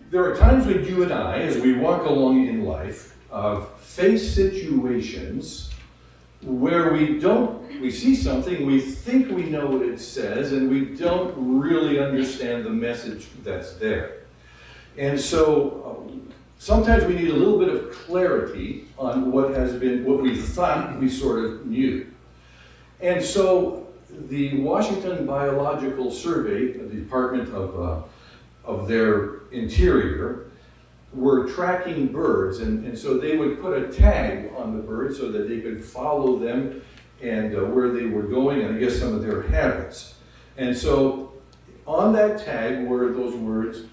There are times when you and I, as we walk along in life, face situations where we see something, we think we know what it says, and we don't really understand the message that's there. And so sometimes we need a little bit of clarity on what we thought we sort of knew. And so the Washington Biological Survey, the Department of their Interior, were tracking birds, and so they would put a tag on the birds so that they could follow them and where they were going, and I guess some of their habits. And so on that tag were those words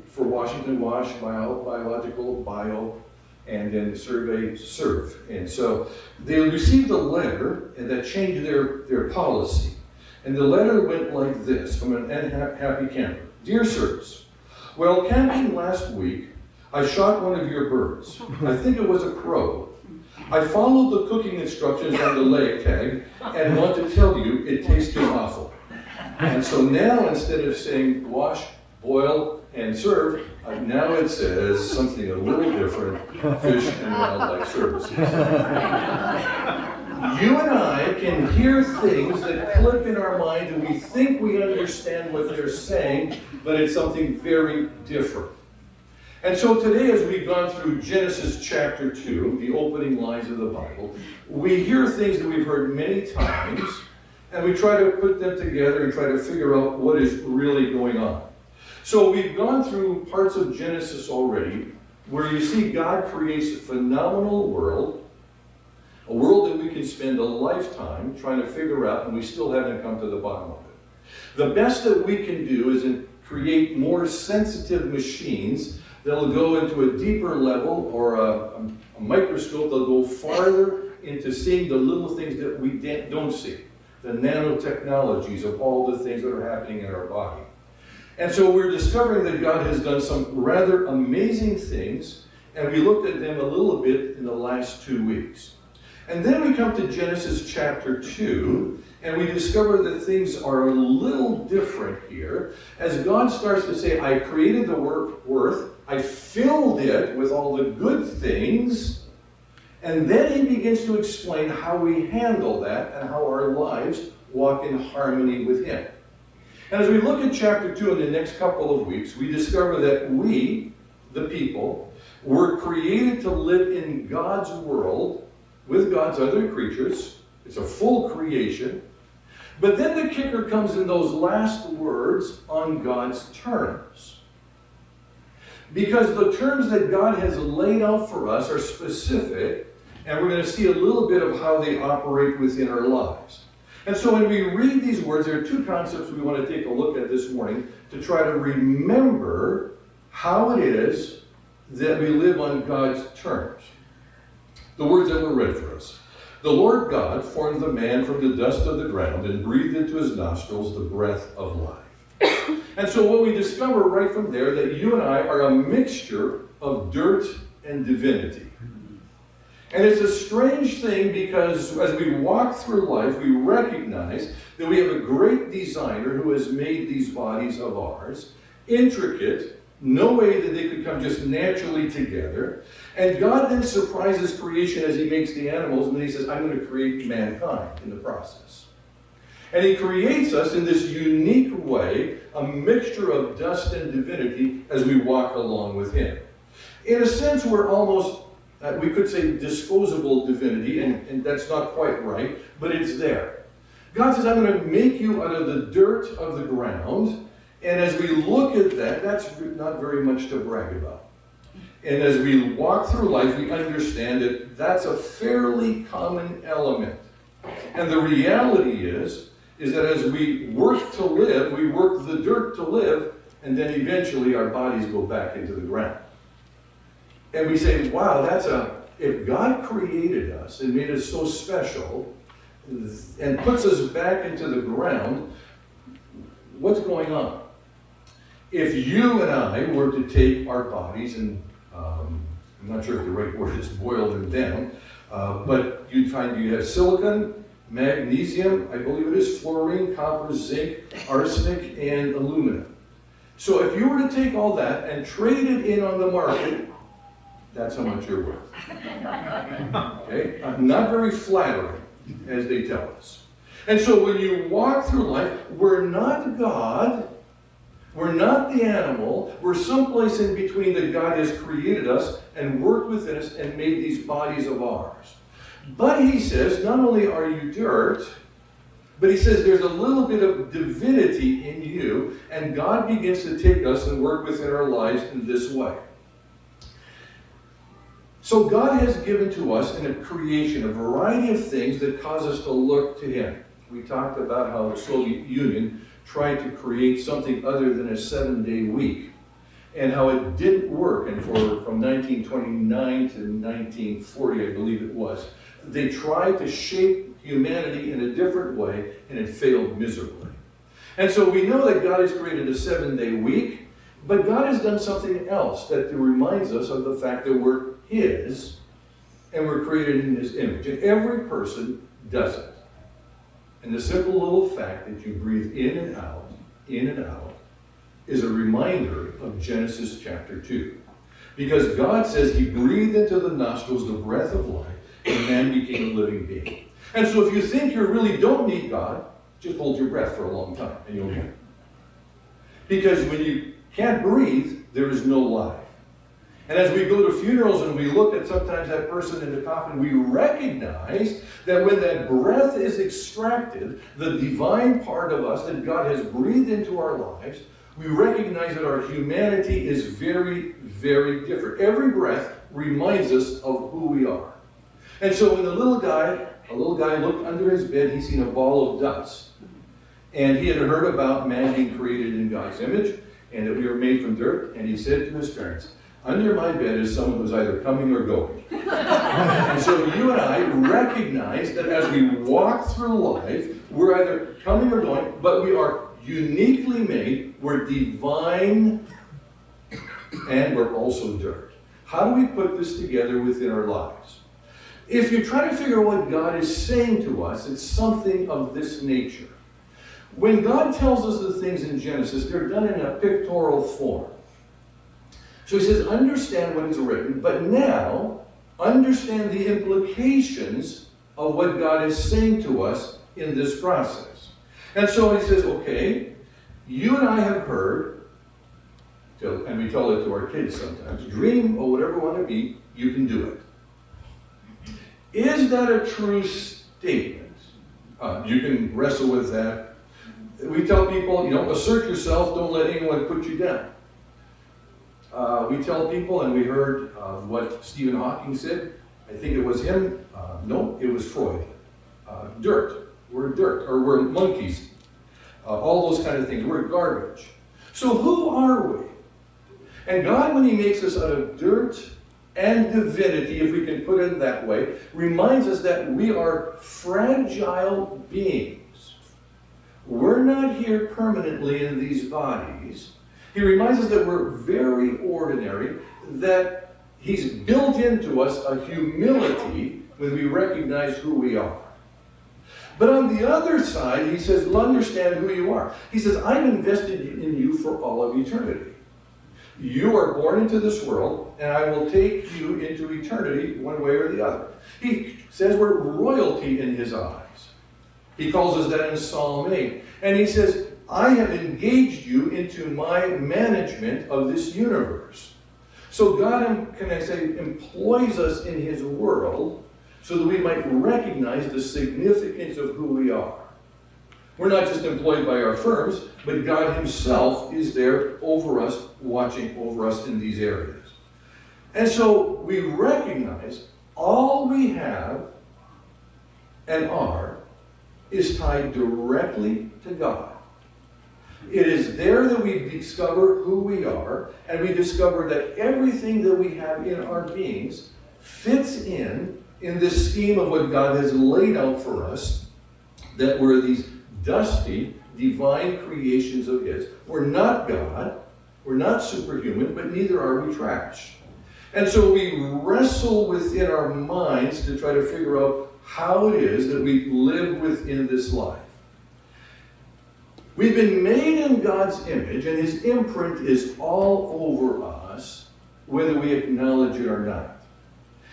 for Washington, Wash, biological, bio, and then the survey, serve. And so they received a letter and that changed their policy. And the letter went like this from an unhappy camper. Dear sirs, well, camping last week, I shot one of your birds. I think it was a crow. I followed the cooking instructions on the leg tag and want to tell you it tasted awful. And so now instead of saying wash, boil, and serve, now it says something a little different, Fish and Wildlife Services. You and I can hear things that click in our mind and we think we understand what they're saying, but it's something very different. And so today, as we've gone through Genesis chapter 2, the opening lines of the Bible, we hear things that we've heard many times, and we try to put them together and try to figure out what is really going on. So we've gone through parts of Genesis already, where you see God creates a phenomenal world, a world that we can spend a lifetime trying to figure out, and we still haven't come to the bottom of it. The best that we can do is create more sensitive machines that'll go into a deeper level, or a microscope that'll go farther into seeing the little things that we don't see, the nanotechnologies of all the things that are happening in our body. And so we're discovering that God has done some rather amazing things, and we looked at them a little bit in the last 2 weeks. And then we come to Genesis chapter 2, and we discover that things are a little different here, as God starts to say, I created the earth, I filled it with all the good things, and then he begins to explain how we handle that and how our lives walk in harmony with him. And as we look at chapter 2 in the next couple of weeks, we discover that we, the people, were created to live in God's world with God's other creatures. It's a full creation. But then the kicker comes in those last words, on God's terms. Because the terms that God has laid out for us are specific, and we're going to see a little bit of how they operate within our lives. And so when we read these words, there are two concepts we want to take a look at this morning to try to remember how it is that we live on God's terms. The words that were read for us. The Lord God formed the man from the dust of the ground and breathed into his nostrils the breath of life. And so what we discover right from there, that you and I are a mixture of dirt and divinity. And it's a strange thing because as we walk through life, we recognize that we have a great designer who has made these bodies of ours, intricate, no way that they could come just naturally together. And God then surprises creation as he makes the animals, and then he says, I'm going to create mankind in the process. And he creates us in this unique way, a mixture of dust and divinity as we walk along with him. In a sense, we're almost, we could say disposable divinity, and that's not quite right, but it's there. God says, I'm going to make you out of the dirt of the ground, and as we look at that, that's not very much to brag about. And as we walk through life, we understand that that's a fairly common element. And the reality is that as we work to live, we work the dirt to live, and then eventually our bodies go back into the ground. And we say, wow, if God created us and made us so special and puts us back into the ground, what's going on? If you and I were to take our bodies and, I'm not sure if the right word is boil them down, but you'd find you have silicon, magnesium, I believe it is, fluorine, copper, zinc, arsenic, and aluminum. So if you were to take all that and trade it in on the market, that's how much you're worth. Okay? Not very flattering, as they tell us. And so when you walk through life, we're not God, we're not the animal, we're someplace in between that God has created us and worked within us and made these bodies of ours. But he says, not only are you dirt, but he says there's a little bit of divinity in you, and God begins to take us and work within our lives in this way. So God has given to us in a creation a variety of things that cause us to look to him. We talked about how the Soviet Union tried to create something other than a 7-day week, and how it didn't work. And from 1929 to 1940, I believe it was, they tried to shape humanity in a different way, and it failed miserably. And so we know that God has created a 7-day week, but God has done something else that reminds us of the fact that we're his, and we're created in his image. And every person does it. And the simple little fact that you breathe in and out, is a reminder of Genesis chapter 2. Because God says he breathed into the nostrils the breath of life, and man became a living being. And so if you think you really don't need God, just hold your breath for a long time, and you'll need it. Because when you can't breathe, there is no life. And as we go to funerals and we look at sometimes that person in the coffin, we recognize that when that breath is extracted, the divine part of us that God has breathed into our lives, we recognize that our humanity is very, very different. Every breath reminds us of who we are. And so when a little guy looked under his bed, he seen a ball of dust. And he had heard about man being created in God's image, and that we were made from dirt, and he said to his parents, under my bed is someone who's either coming or going. And so you and I recognize that as we walk through life, we're either coming or going, but we are uniquely made, we're divine, and we're also dirt. How do we put this together within our lives? If you try to figure out what God is saying to us, it's something of this nature. When God tells us the things in Genesis, they're done in a pictorial form. So he says, understand what is written, but now understand the implications of what God is saying to us in this process. And so he says, okay, you and I have heard, and we tell it to our kids sometimes, dream or whatever you want to be, you can do it. Is that a true statement? You can wrestle with that. We tell people, assert yourself, don't let anyone put you down. We tell people, and we heard what Stephen Hawking said, I think it was him, no, it was Freud. Dirt, we're dirt, or we're monkeys. All those kind of things, we're garbage. So who are we? And God, when he makes us out of dirt and divinity, if we can put it that way, reminds us that we are fragile beings. We're not here permanently in these bodies. He reminds us that we're very ordinary, that he's built into us a humility when we recognize who we are. But on the other side, he says, understand who you are. He says, I'm invested in you for all of eternity. You are born into this world, and I will take you into eternity one way or the other. He says we're royalty in his eyes. He calls us that in Psalm 8. And he says, I have engaged you into my management of this universe. So God, employs us in his world so that we might recognize the significance of who we are. We're not just employed by our firms, but God himself is there over us, watching over us in these areas. And so we recognize all we have and are is tied directly to God. It is there that we discover who we are, and we discover that everything that we have in our beings fits in this scheme of what God has laid out for us, that we're these dusty, divine creations of his. We're not God, we're not superhuman, but neither are we trash. And so we wrestle within our minds to try to figure out how it is that we live within this life. We've been made in God's image, and his imprint is all over us, whether we acknowledge it or not.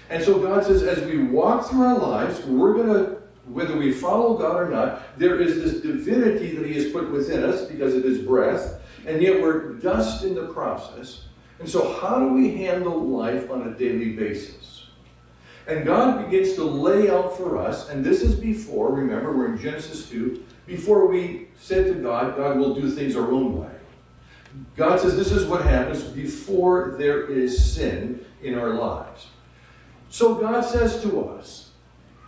And so God says, as we walk through our lives, we're going to, whether we follow God or not, there is this divinity that he has put within us because of his breath, and yet we're dust in the process. And so how do we handle life on a daily basis? And God begins to lay out for us, and this is before, remember, we're in Genesis 2, before we said to God, God will do things our own way. God says this is what happens before there is sin in our lives. So God says to us,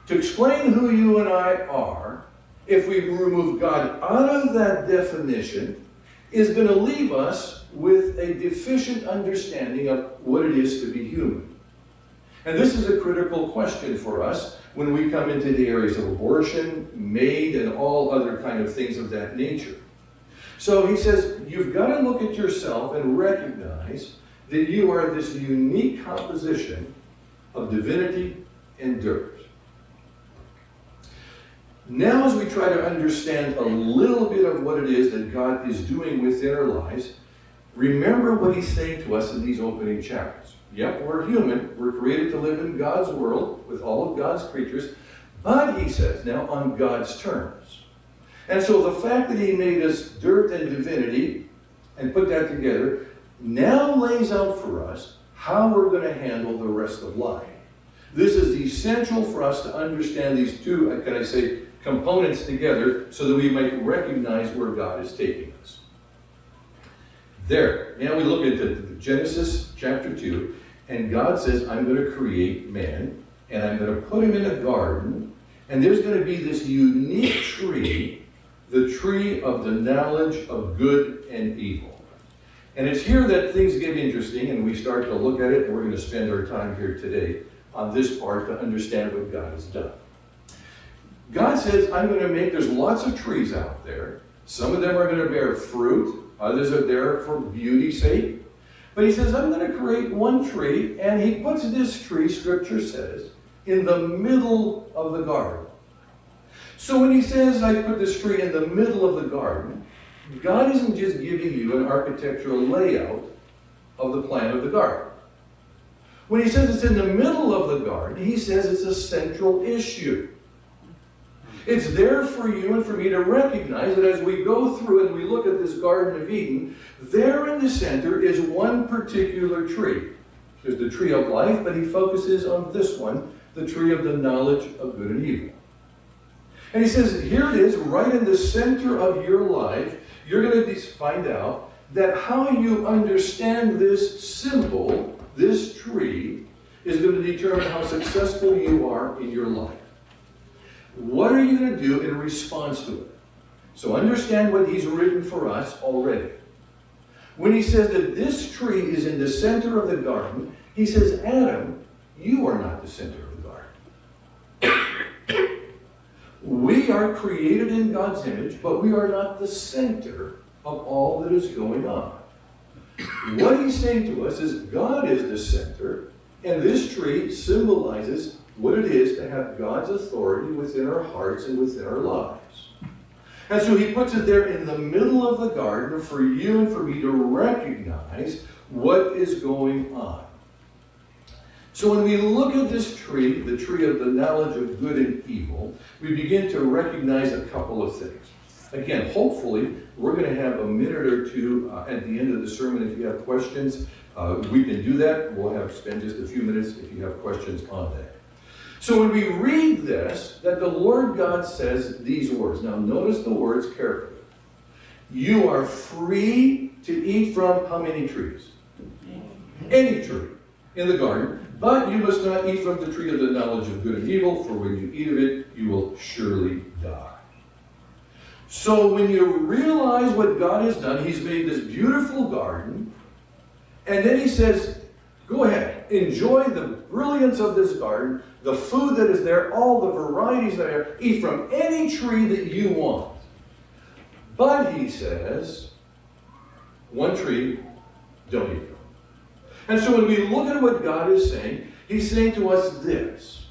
to explain who you and I are, if we remove God out of that definition, is going to leave us with a deficient understanding of what it is to be human. And this is a critical question for us when we come into the areas of abortion, maid, and all other kind of things of that nature. So he says, you've got to look at yourself and recognize that you are this unique composition of divinity and dirt. Now, as we try to understand a little bit of what it is that God is doing within our lives, remember what he's saying to us in these opening chapters. Yep, we're human. We're created to live in God's world with all of God's creatures. But, he says, now on God's terms. And so the fact that he made us dirt and divinity and put that together now lays out for us how we're going to handle the rest of life. This is essential for us to understand these two, can I say, components together so that we might recognize where God is taking us. There. Now we look at Genesis chapter 2, and God says, I'm going to create man, and I'm going to put him in a garden, and there's going to be this unique tree, the tree of the knowledge of good and evil. And it's here that things get interesting, and we start to look at it, and we're going to spend our time here today on this part to understand what God has done. God says, I'm going to make, there's lots of trees out there. Some of them are going to bear fruit. Others are there for beauty's sake. But he says, I'm going to create one tree, and he puts this tree, Scripture says, in the middle of the garden. So when he says, I put this tree in the middle of the garden, God isn't just giving you an architectural layout of the plan of the garden. When he says it's in the middle of the garden, he says it's a central issue. It's there for you and for me to recognize that as we go through and we look at this Garden of Eden, there in the center is one particular tree. There's the tree of life, but he focuses on this one, the tree of the knowledge of good and evil. And he says, here it is, right in the center of your life, you're going to find out that how you understand this symbol, this tree, is going to determine how successful you are in your life. What are you going to do in response to it? So understand what he's written for us already. When he says that this tree is in the center of the garden, he says, Adam, you are not the center of the garden. We are created in God's image, but we are not the center of all that is going on. What he's saying to us is God is the center, and this tree symbolizes what it is to have God's authority within our hearts and within our lives. And so he puts it there in the middle of the garden for you and for me to recognize what is going on. So when we look at this tree, the tree of the knowledge of good and evil, we begin to recognize a couple of things. Again, hopefully, we're going to have a minute or two at the end of the sermon. If you have questions, we can do that. We'll spend just a few minutes if you have questions on that. So when we read this, that the Lord God says these words. Now notice the words carefully. You are free to eat from how many trees? Any tree in the garden. But you must not eat from the tree of the knowledge of good and evil, for when you eat of it, you will surely die. So when you realize what God has done, he's made this beautiful garden, and then he says, go ahead, enjoy the brilliance of this garden, the food that is there, all the varieties that are there, eat from any tree that you want. But he says, one tree, don't eat from. And so when we look at what God is saying, he's saying to us this.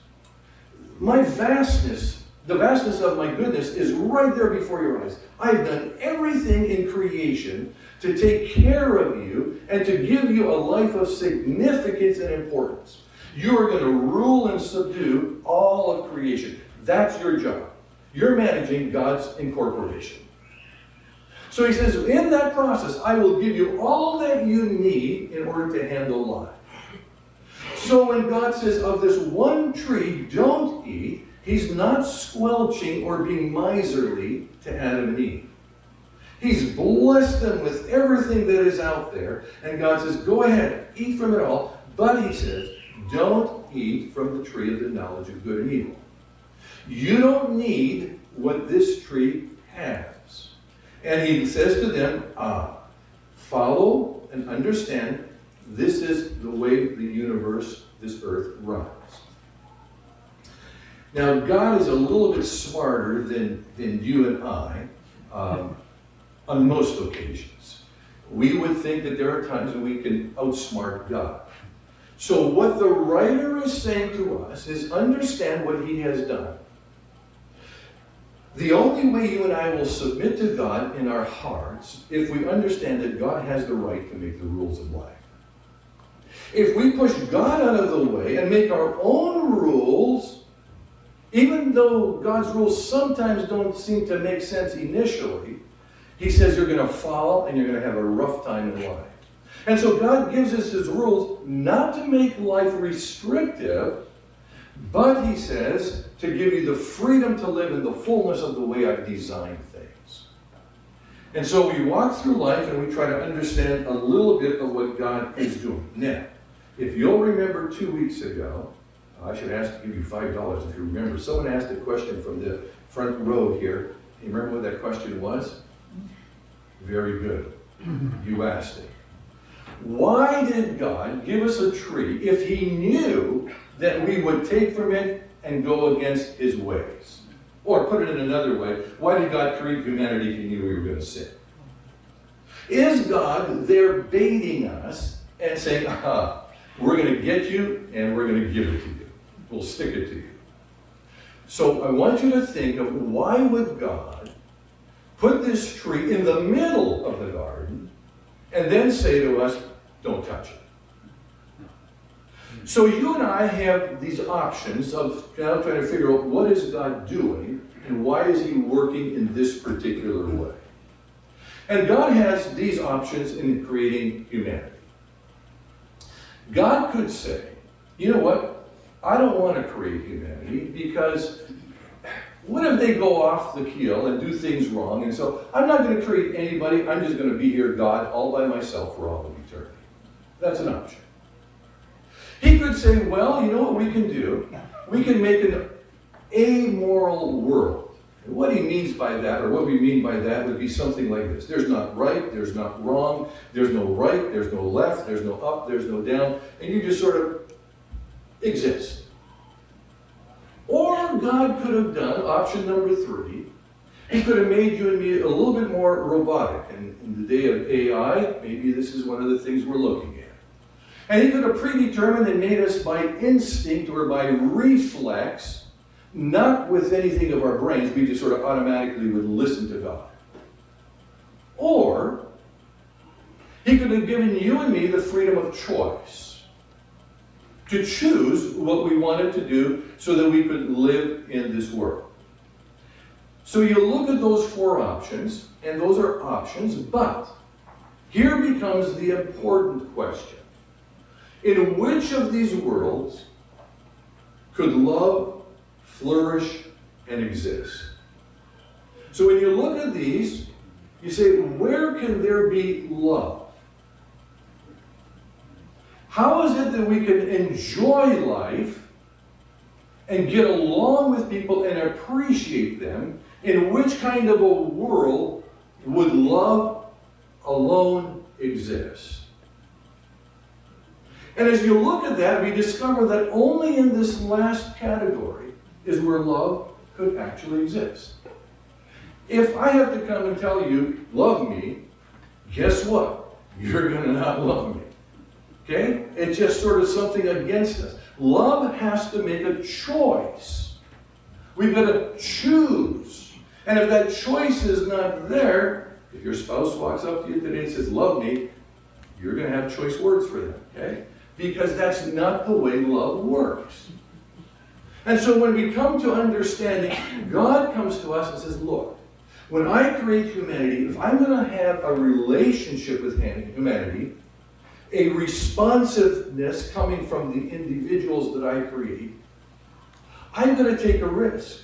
My vastness The vastness of my goodness is right there before your eyes. I've done everything in creation to take care of you and to give you a life of significance and importance. You are going to rule and subdue all of creation. That's your job. You're managing God's incorporation. So he says, in that process, I will give you all that you need in order to handle life. So when God says, of this one tree, don't eat, he's not squelching or being miserly to Adam and Eve. He's blessed them with everything that is out there. And God says, go ahead, eat from it all. But he says, don't eat from the tree of the knowledge of good and evil. You don't need what this tree has. And he says to them, follow and understand this is the way the universe, this earth, runs. Now, God is a little bit smarter than you and I on most occasions. We would think that there are times when we can outsmart God. So what the writer is saying to us is understand what he has done. The only way you and I will submit to God in our hearts if we understand that God has the right to make the rules of life. If we push God out of the way and make our own rules, even though God's rules sometimes don't seem to make sense initially, he says you're going to fall and you're going to have a rough time in life. And so God gives us his rules not to make life restrictive, but he says to give you the freedom to live in the fullness of the way I've designed things. And so we walk through life and we try to understand a little bit of what God is doing. Now, if you'll remember 2 weeks ago, I should ask to give you $5 if you remember. Someone asked a question from the front row here. You remember what that question was? Very good. You asked it. Why did God give us a tree if he knew that we would take from it and go against his ways? Or put it in another way, why did God create humanity if he knew we were going to sin? Is God there baiting us and saying, we're going to get you and we're going to give it to you. We'll stick it to you. So I want you to think of why would God put this tree in the middle of the garden and then say to us, don't touch it. So you and I have these options of now trying to figure out what is God doing and why is he working in this particular way. And God has these options in creating humanity. God could say, you know what, I don't want to create humanity because what if they go off the keel and do things wrong? And so I'm not going to create anybody, I'm just going to be here, God, all by myself for all of eternity. That's an option. He could say, well, you know what we can do? We can make an amoral world. And what he means by that, or what we mean by that, would be something like this. There's not right, there's not wrong, there's no right, there's no left, there's no up, there's no down, and you just sort of exist. Or God could have done option number 3. He could have made you and me a little bit more robotic. And in the day of AI, maybe this is one of the things we're looking at. And he could have predetermined and made us by instinct or by reflex, not with anything of our brains, we just sort of automatically would listen to God. Or he could have given you and me the freedom of choice to choose what we wanted to do so that we could live in this world. So you look at those 4 options, and those are options, but here becomes the important question. In which of these worlds could love flourish and exist? So when you look at these, you say, where can there be love? How is it that we can enjoy life and get along with people and appreciate them? In which kind of a world would love alone exist? And as you look at that, we discover that only in this last category is where love could actually exist. If I have to come and tell you, love me, guess what? You're going to not love me. Okay? It's just sort of something against us. Love has to make a choice. We've got to choose. And if that choice is not there, if your spouse walks up to you today and says, love me, you're going to have choice words for them, okay? Because that's not the way love works. And so when we come to understanding, God comes to us and says, look, when I create humanity, if I'm going to have a relationship with humanity, a responsiveness coming from the individuals that I create, I'm going to take a risk.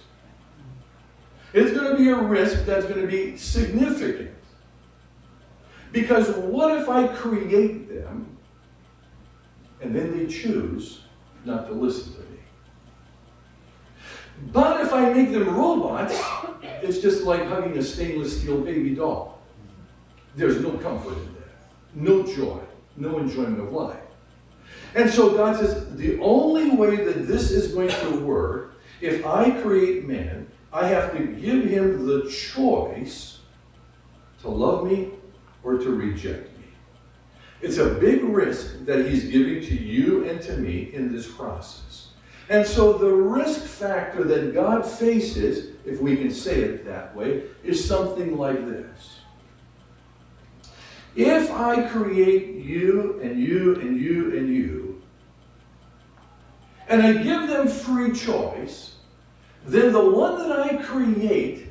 It's going to be a risk that's going to be significant. Because what if I create them and then they choose not to listen to me? But if I make them robots, it's just like hugging a stainless steel baby doll. There's no comfort in that, no joy, no enjoyment of life. And so God says, the only way that this is going to work, if I create man, I have to give him the choice to love me or to reject me. It's a big risk that he's giving to you and to me in this process. And so the risk factor that God faces, if we can say it that way, is something like this. If I create you and you and you and you, and I give them free choice, then the one that I create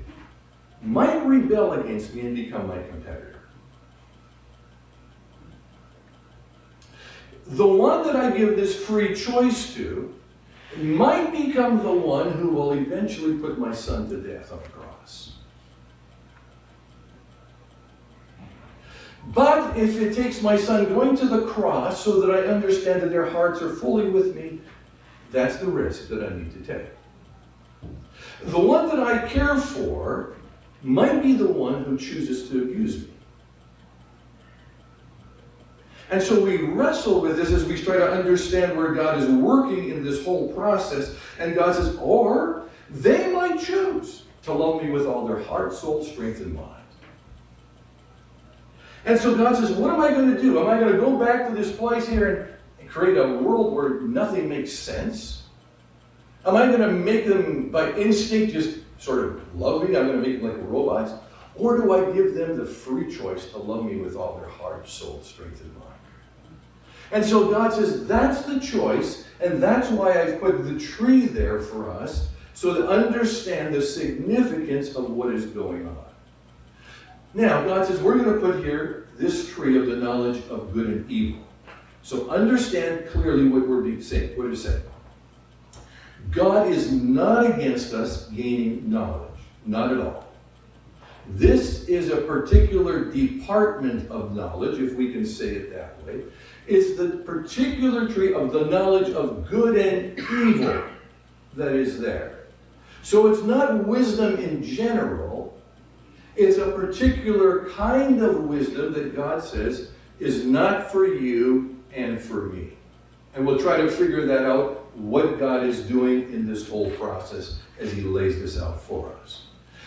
might rebel against me and become my competitor. The one that I give this free choice to might become the one who will eventually put my son to death on the cross. But if it takes my son going to the cross so that I understand that their hearts are fully with me, that's the risk that I need to take. The one that I care for might be the one who chooses to abuse me. And so we wrestle with this as we try to understand where God is working in this whole process. And God says, or they might choose to love me with all their heart, soul, strength, and mind. And so God says, what am I going to do? Am I going to go back to this place here and create a world where nothing makes sense? Am I going to make them by instinct just sort of love me? I'm going to make them like robots? Or do I give them the free choice to love me with all their heart, soul, strength, and mind? And so God says, that's the choice, and that's why I've put the tree there for us, so to understand the significance of what is going on. Now, God says, we're going to put here this tree of the knowledge of good and evil. So understand clearly what we're being saying. What is it? God is not against us gaining knowledge. Not at all. This is a particular department of knowledge, if we can say it that way. It's the particular tree of the knowledge of good and evil that is there. So it's not wisdom in general. It's a particular kind of wisdom that God says is not for you and for me. And we'll try to figure that out, what God is doing in this whole process as he lays this out for us.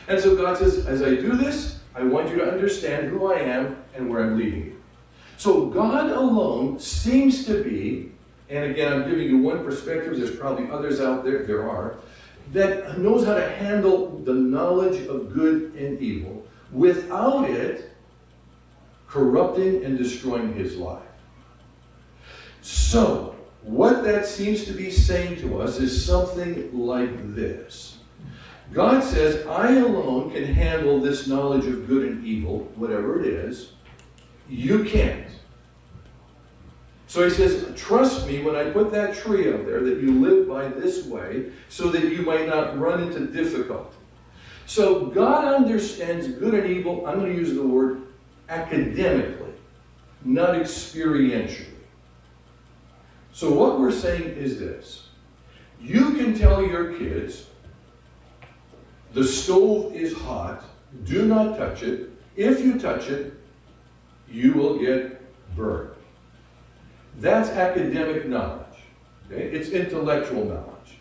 And so God says, as I do this, I want you to understand who I am and where I'm leading you. So God alone seems to be, and again, I'm giving you one perspective, there's probably others out there, there are, that knows how to handle the knowledge of good and evil without it corrupting and destroying his life. So, what that seems to be saying to us is something like this. God says, I alone can handle this knowledge of good and evil, whatever it is. You can't. So he says, trust me when I put that tree up there that you live by this way so that you might not run into difficulty. So God understands good and evil, I'm going to use the word academically, not experientially. So what we're saying is this. You can tell your kids, the stove is hot, do not touch it. If you touch it, you will get burned. That's academic knowledge. Okay? It's intellectual knowledge.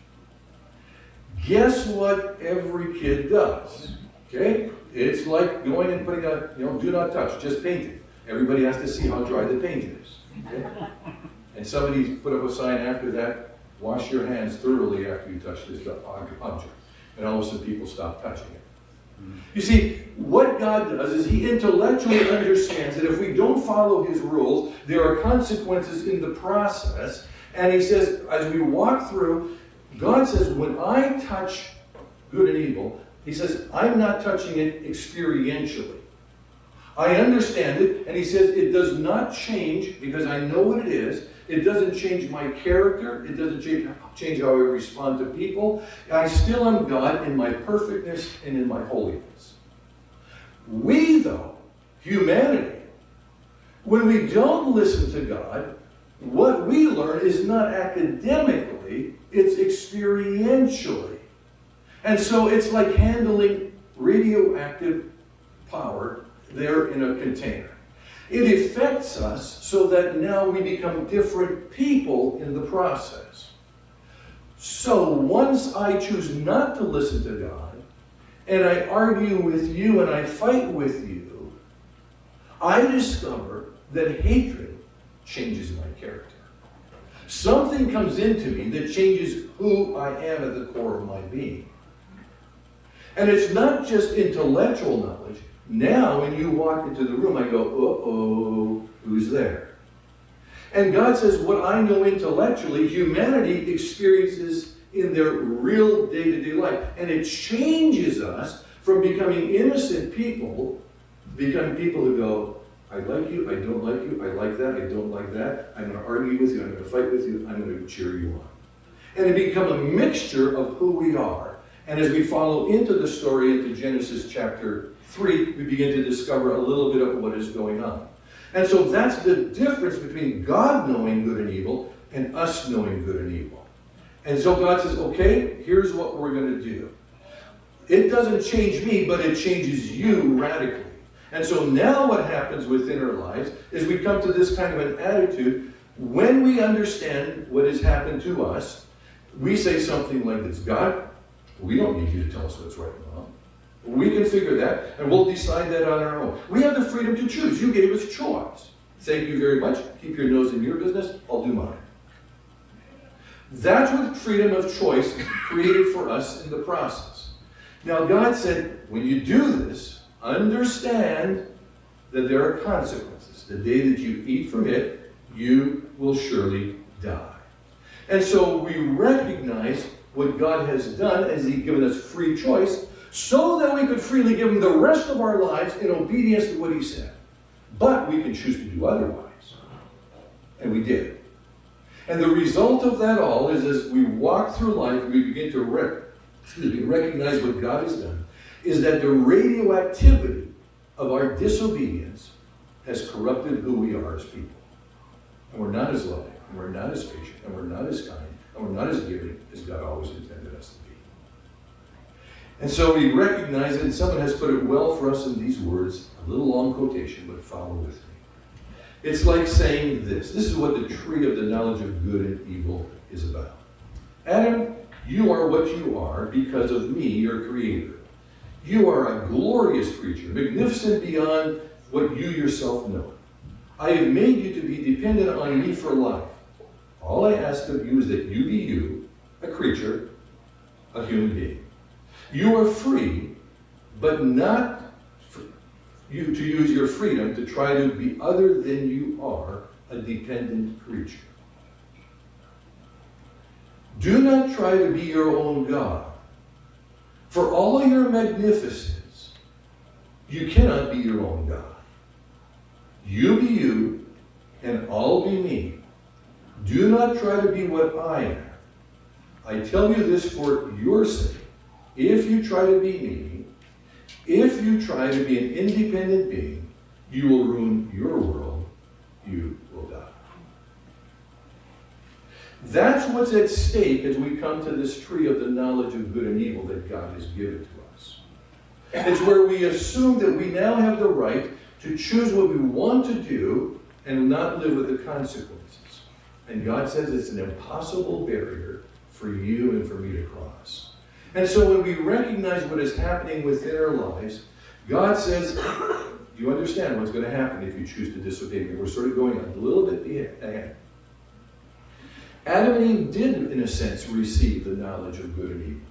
Guess what every kid does? Okay? It's like going and putting a, do not touch, just painting. Everybody has to see how dry the paint is. Okay? And somebody put up a sign after that, wash your hands thoroughly after you touch this object. And all of a sudden people stop touching it. You see, what God does is he intellectually understands that if we don't follow his rules, there are consequences in the process. And he says, as we walk through, God says, when I touch good and evil, he says, I'm not touching it experientially. I understand it, and he says, it does not change because I know what it is. It doesn't change my character. It doesn't change how I respond to people. I still am God in my perfectness and in my holiness. We, though, humanity, when we don't listen to God, what we learn is not academically, it's experientially. And so it's like handling radioactive power there in a container. It affects us so that now we become different people in the process. So once I choose not to listen to God, and I argue with you and I fight with you, I discover that hatred changes my character. Something comes into me that changes who I am at the core of my being. And it's not just intellectual knowledge. Now, when you walk into the room, I go, uh-oh, who's there? And God says, what I know intellectually, humanity experiences in their real day-to-day life. And it changes us from becoming innocent people, becoming people who go, I like you, I don't like you, I like that, I don't like that, I'm going to argue with you, I'm going to fight with you, I'm going to cheer you on. And it becomes a mixture of who we are. And as we follow into the story, into Genesis chapter 3, we begin to discover a little bit of what is going on. And so that's the difference between God knowing good and evil and us knowing good and evil. And so God says, okay, here's what we're going to do. It doesn't change me, but it changes you radically. And so now what happens within our lives is we come to this kind of an attitude. When we understand what has happened to us, we say something like this: God, we don't need you to tell us what's right and wrong. We can figure that, and we'll decide that on our own. We have the freedom to choose. You gave us choice. Thank you very much. Keep your nose in your business. I'll do mine. That's what freedom of choice created for us in the process. Now, God said, when you do this, understand that there are consequences. The day that you eat from it, you will surely die. And so we recognize what God has done as He's given us free choice so that we could freely give Him the rest of our lives in obedience to what He said. But we can choose to do otherwise. And we did. And the result of that all is as we walk through life, we begin to recognize what God has done, is that the radioactivity of our disobedience has corrupted who we are as people. And we're not as loving, and we're not as patient, and we're not as kind, and we're not as giving as God always intended us to be. And so we recognize it, and someone has put it well for us in these words, a little long quotation, but follow with me. It's like saying this. This is what the tree of the knowledge of good and evil is about. Adam, you are what you are because of me, your creator. You are a glorious creature, magnificent beyond what you yourself know. I have made you to be dependent on me for life. All I ask of you is that you be you, a creature, a human being. You are free, but not you to use your freedom to try to be other than you are, a dependent creature. Do not try to be your own God. For all your magnificence, you cannot be your own God. You be you, and I'll be me. Do not try to be what I am. I tell you this for your sake. If you try to be me, if you try to be an independent being, you will ruin your world. You will die. That's what's at stake as we come to this tree of the knowledge of good and evil that God has given to us. It's where we assume that we now have the right to choose what we want to do and not live with the consequences. And God says it's an impossible barrier for you and for me to cross. And so when we recognize what is happening within our lives, God says, do you understand what's going to happen if you choose to disobey me? We're sort of going a little bit ahead. Adam and Eve did, in a sense, receive the knowledge of good and evil.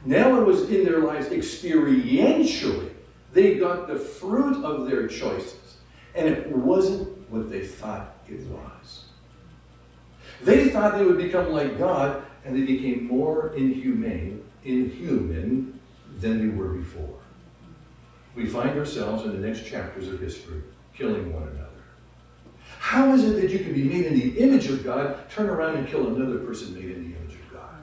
Now it was in their lives experientially. They got the fruit of their choices. And it wasn't what they thought it was. They thought they would become like God, and they became more inhuman than they were before. We find ourselves in the next chapters of history killing one another. How is it that you can be made in the image of God, turn around and kill another person made in the image of God?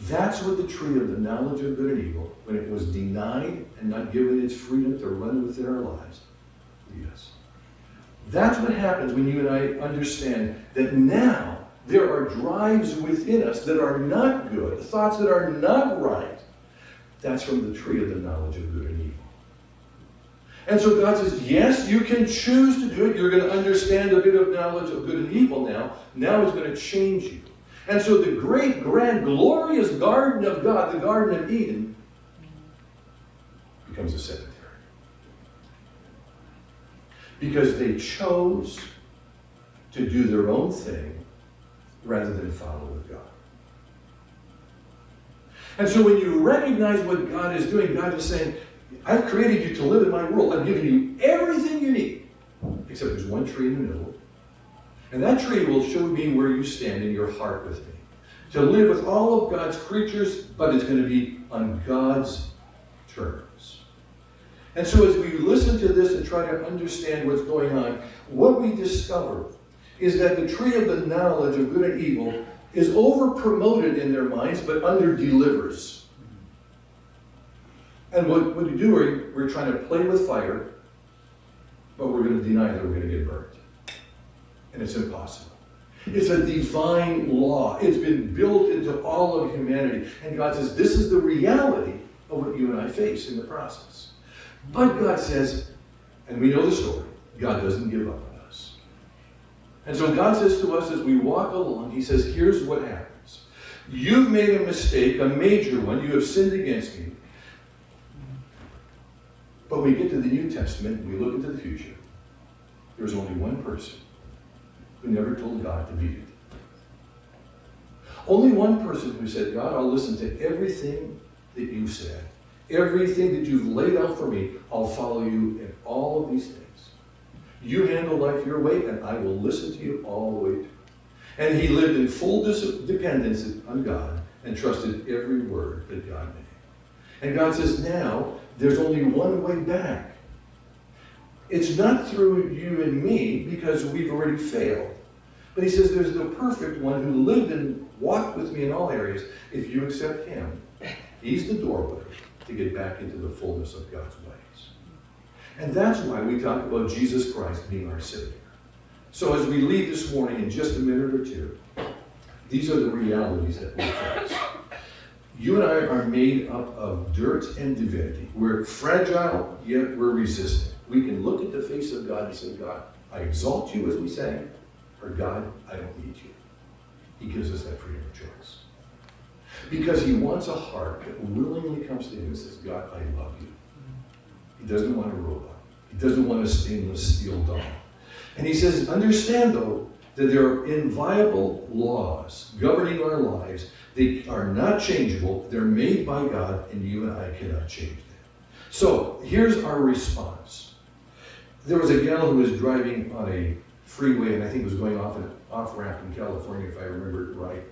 That's what the tree of the knowledge of good and evil, when it was denied and not given its freedom to run within our lives, yes. That's what happens when you and I understand that now there are drives within us that are not good, thoughts that are not right. That's from the tree of the knowledge of good and evil. And so God says, yes, you can choose to do it. You're going to understand a bit of knowledge of good and evil now. Now it's going to change you. And so the great, grand, glorious garden of God, the Garden of Eden, becomes a cemetery. Because they chose to do their own thing rather than follow with God. And so when you recognize what God is doing, God is saying, I've created you to live in my world. I've given you everything you need. Except there's one tree in the middle. And that tree will show me where you stand in your heart with me. To live with all of God's creatures, but it's going to be on God's terms. And so as we listen to this and try to understand what's going on, what we discover is that the tree of the knowledge of good and evil is over-promoted in their minds, but under-delivers. And what we do, we're trying to play with fire, but we're going to deny that we're going to get burnt. And it's impossible. It's a divine law. It's been built into all of humanity. And God says, this is the reality of what you and I face in the process. But God says, and we know the story, God doesn't give up on us. And so God says to us as we walk along, he says, here's what happens. You've made a mistake, a major one. You have sinned against me. But when we get to the New Testament, we look into the future. There's only one person who never told God to beat it. Only one person who said, God, I'll listen to everything that you said. Everything that you've laid out for me, I'll follow you in all of these things. You handle life your way, and I will listen to you all the way through. And he lived in full dependence on God and trusted every word that God made. And God says, now, there's only one way back. It's not through you and me, because we've already failed. But he says there's the perfect one who lived and walked with me in all areas. If you accept him, he's the doorway to get back into the fullness of God's ways. And that's why we talk about Jesus Christ being our Savior. So as we leave this morning in just a minute or two, these are the realities that we face. You and I are made up of dirt and divinity. We're fragile, yet we're resistant. We can look at the face of God and say, God, I exalt you, as we say, or God, I don't need you. He gives us that freedom of choice. Because he wants a heart that willingly comes to him and says, God, I love you. He doesn't want a robot. He doesn't want a stainless steel doll. And he says, understand, though, that there are inviolable laws governing our lives. They are not changeable. They're made by God, and you and I cannot change them. So here's our response. There was a gal who was driving on a freeway, and I think it was going off an off-ramp in California, if I remember it right.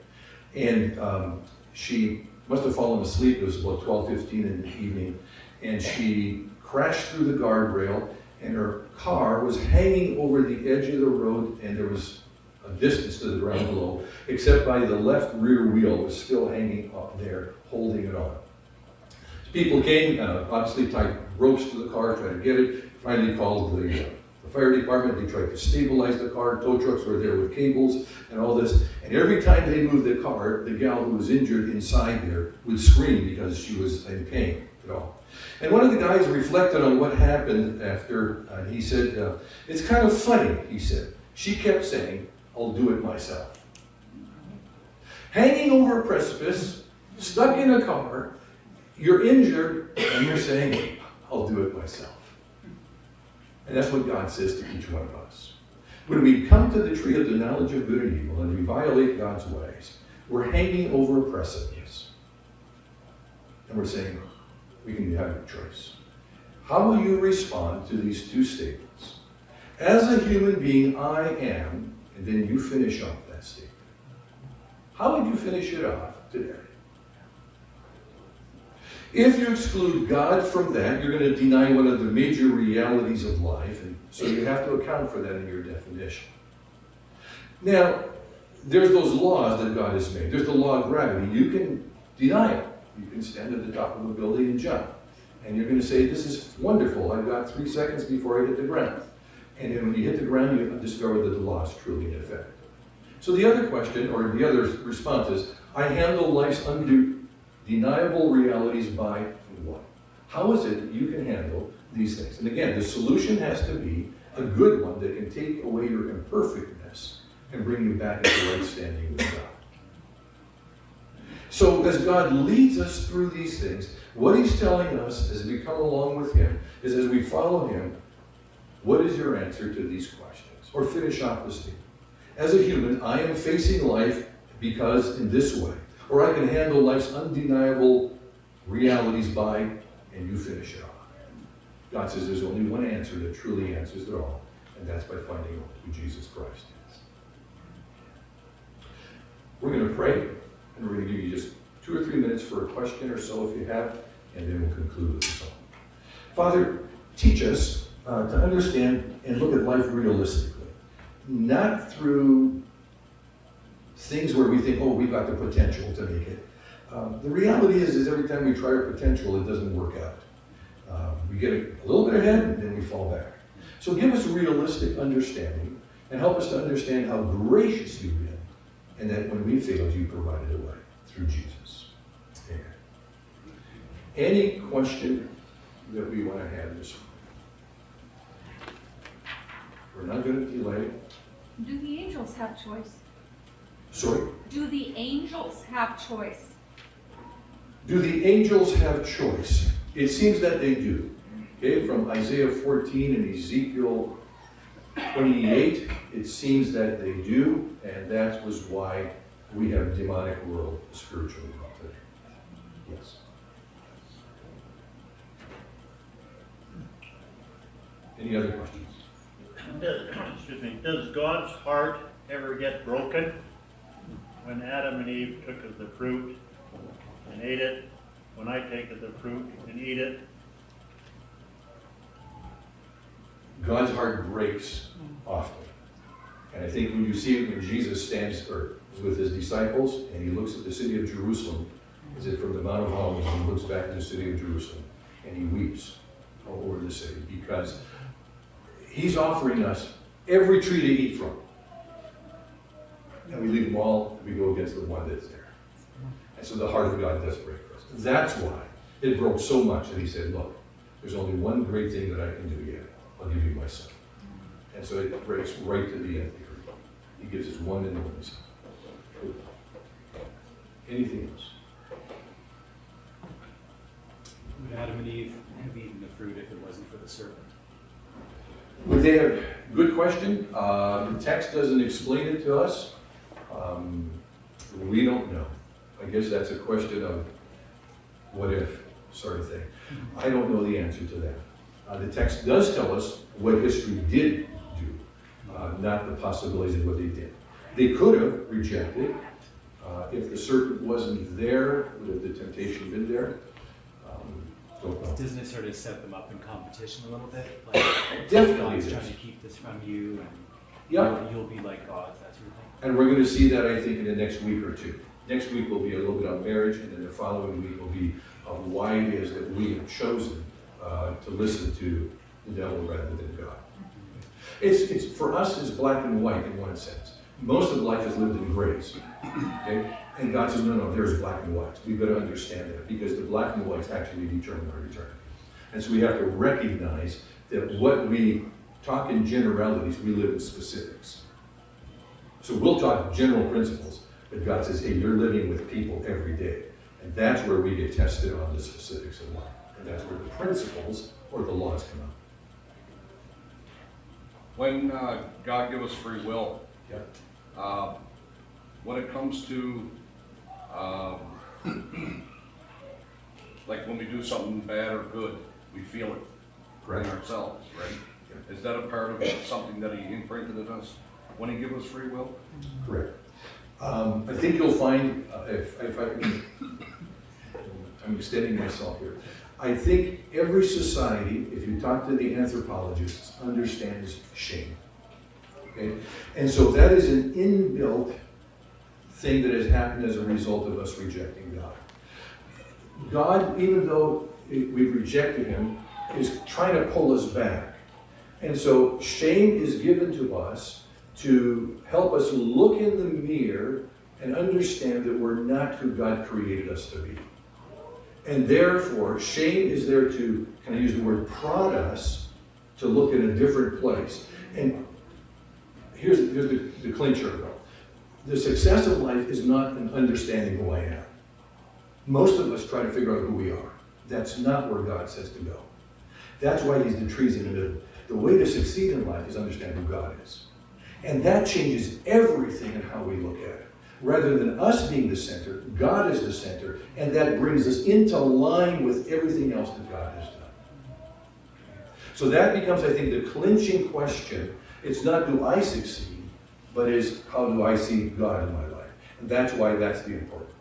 And she must have fallen asleep. It was about 12:15 in the evening. And she crashed through the guardrail, and her car was hanging over the edge of the road, and there was a distance to the ground below, except by the left rear wheel was still hanging up there, holding it on. People came, obviously tied ropes to the car, tried to get it, finally called the fire department. They tried to stabilize the car. Tow trucks were there with cables and all this. And every time they moved the car, the gal who was injured inside there would scream because she was in pain at all. And one of the guys reflected on what happened after, and he said, it's kind of funny, he said. She kept saying, I'll do it myself. Hanging over a precipice, stuck in a car, you're injured, and you're saying, I'll do it myself. And that's what God says to each one of us. When we come to the tree of the knowledge of good and evil, and we violate God's ways, we're hanging over a precipice. And we're saying, we can have a choice. How will you respond to these two statements? As a human being, I am, and then you finish off that statement. How would you finish it off today? If you exclude God from that, you're going to deny one of the major realities of life, and so you have to account for that in your definition. Now, there's those laws that God has made. There's the law of gravity. You can deny it. You can stand at the top of a building and jump. And you're going to say, this is wonderful. I've got 3 seconds before I hit the ground. And then when you hit the ground, you discover that the law is truly in effect. So the other question, or the other response is, I handle life's undeniable realities by what? How is it that you can handle these things? And again, the solution has to be a good one that can take away your imperfectness and bring you back into right standing with God. So as God leads us through these things, what he's telling us as we come along with him is, as we follow him, what is your answer to these questions? Or finish off the statement. As a human, I am facing life because in this way. Or I can handle life's undeniable realities by, and you finish it off. God says there's only one answer that truly answers it all, and that's by finding out who Jesus Christ is. We're going to pray, and we're going to give you just 2 or 3 minutes for a question or so if you have, and then we'll conclude with the song. Father, teach us to understand and look at life realistically. Not through things where we think, oh, we've got the potential to make it. The reality is every time we try our potential, it doesn't work out. We get a little bit ahead, and then we fall back. So give us a realistic understanding, and help us to understand how gracious you've been, and that when we failed, you provided a way through Jesus. Amen. Any question that we want to have this morning? We're not going to delay. Do the angels have choice? Sorry? Do the angels have choice? Do the angels have choice? It seems that they do. Okay, from Isaiah 14 and Ezekiel 28, it seems that they do, and that was why we have demonic world, spiritual world today. Yes. Any other questions? Does God's heart ever get broken? When Adam and Eve took of the fruit and ate it, when I take of the fruit and eat it? God's heart breaks often. And I think when you see it when Jesus stands or is with his disciples and he looks at the city of Jerusalem, is it from the Mount of Olives, and he looks back at the city of Jerusalem and he weeps over the city because he's offering us every tree to eat from. And we leave them all, we go against the one that's there. And so the heart of God does break for us. That's why it broke so much that he said, look, there's only one great thing that I can do yet. I'll give you my son. And so it breaks right to the end. He gives us one and only son. Anything else? Would Adam and Eve have eaten the fruit if it wasn't for the serpent? Would they have? Good question. The text doesn't explain it to us. We don't know. I guess that's a question of what if sort of thing. I don't know the answer to that. The text does tell us what history did do, not the possibilities of what they did. They could have rejected. If the serpent wasn't there, would have the temptation been there? Don't know. Doesn't it sort of set them up in competition a little bit? Like, Definitely God's it trying is. to keep this from you, and Yeah. you'll be like God, that sort of thing. And we're going to see that, I think, in the next week or two. Next week will be a little bit on marriage, and then the following week will be on why it is that we have chosen to listen to the devil rather than God. It's for us, it's black and white in one sense. Most of life is lived in grays. Okay? And God says, no, there's black and whites. We've got to understand that because the black and whites actually determine our eternity. And so we have to recognize that what we talk in generalities, we live in specifics. So we'll talk general principles, but God says, hey, you're living with people every day. And that's where we get tested on the specifics of life. And that's where the principles or the laws come out. When God gives us free will, Yep. when it comes to like when we do something bad or good, we feel it in ourselves, right? Is that a part of something that he imprinted in us when he gave us free will? Correct. I think you'll find, if I can, I'm extending myself here. I think every society, if you talk to the anthropologists, understands shame. Okay? And so that is an inbuilt thing that has happened as a result of us rejecting God. God, even though we've rejected him, is trying to pull us back. And so shame is given to us to help us look in the mirror and understand that we're not who God created us to be. And therefore, shame is there to, can I use the word, prod us to look in a different place. And here's the clincher though. The success of life is not in understanding who I am. Most of us try to figure out who we are. That's not where God says to go. That's why he's the trees in the middle. The way to succeed in life is understand who God is. And that changes everything in how we look at it. Rather than us being the center, God is the center, and that brings us into line with everything else that God has done. So that becomes, I think, the clinching question. It's not do I succeed, but is how do I see God in my life? And that's why that's the important